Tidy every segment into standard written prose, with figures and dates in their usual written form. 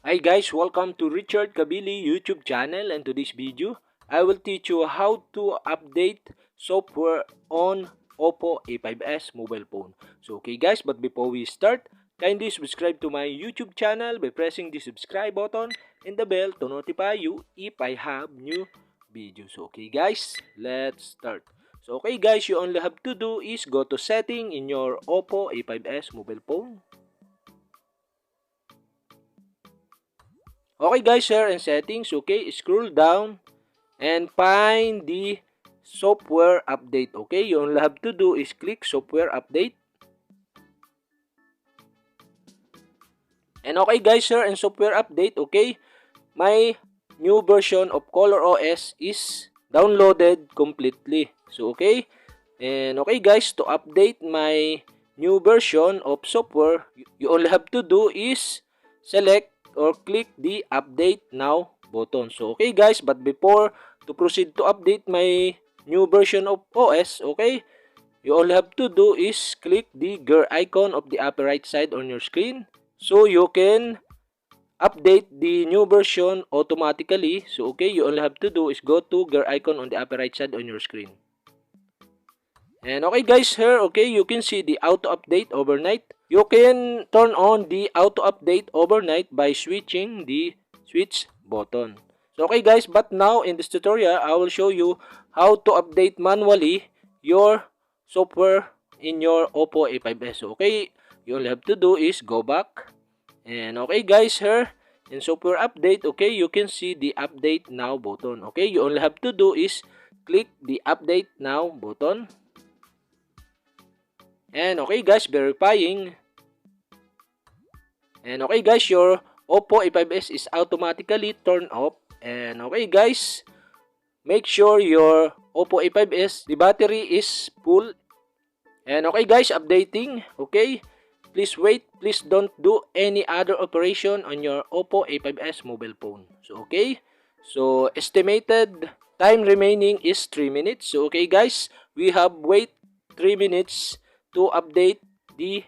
Hi guys, welcome to Richard Cabile YouTube channel, and to this video, I will teach you how to update software on Oppo A5s mobile phone. So okay guys, but before we start, kindly subscribe to my YouTube channel by pressing the subscribe button and the bell to notify you if I have new videos. So okay guys, let's start. So okay guys, you only have to do is go to setting in your Oppo A5s mobile phone. Okay guys, share and settings. Okay, scroll down and find the software update. Okay, you only have to do is click software update. And okay guys, share and software update. Okay, my new version of Color OS is downloaded completely. So okay, and okay guys, to update my new version of software, you only have to do is select or click the update now button. So okay guys, but before to proceed to update my new version of OS, okay, you all have to do is click the gear icon of the upper right side on your screen so you can update the new version automatically. So okay, you all have to do is go to gear icon on the upper right side on your screen. And okay guys, here okay, you can see the auto update overnight. You can turn on the auto update overnight by switching the switch button. So okay guys, but now in this tutorial, I will show you how to update manually your software in your Oppo A5s. So okay, you all have to do is go back. And okay guys, here in software update, okay, you can see the update now button. Okay, you only have to do is click the update now button. And okay guys, verifying. And okay guys, your Oppo A5s is automatically turned off. And okay guys, make sure your Oppo A5s, the battery is full. And okay guys, updating. Okay, please wait. Please don't do any other operation on your Oppo A5s mobile phone. So okay, so estimated time remaining is 3 minutes. So okay guys, we have wait 3 minutes to update the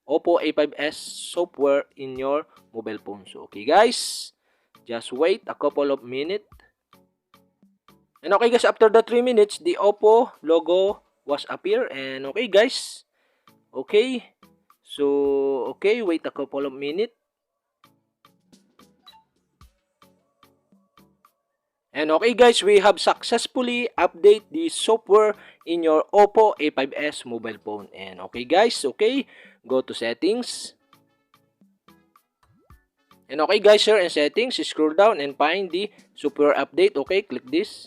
Oppo A5s software in your mobile phone. So okay guys, just wait a couple of minutes. And okay guys, after the 3 minutes, the Oppo logo was appear. And okay guys, okay, so okay, wait a couple of minutes. And okay guys, we have successfully update the software in your Oppo A5s mobile phone. And okay guys, okay, go to settings. And okay guys, here in settings, scroll down and find the software update. Okay, click this.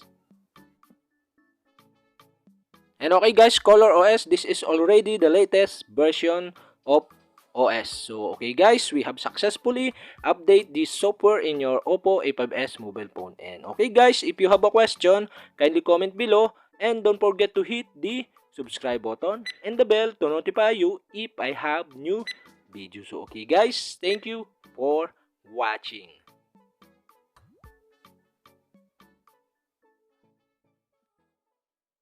And okay guys, Color OS, this is already the latest version of OS. So okay guys, we have successfully update this software in your Oppo A5s mobile phone. And okay guys, if you have a question, kindly comment below. And don't forget to hit the subscribe button and the bell to notify you if I have new videos. So okay guys, thank you for watching.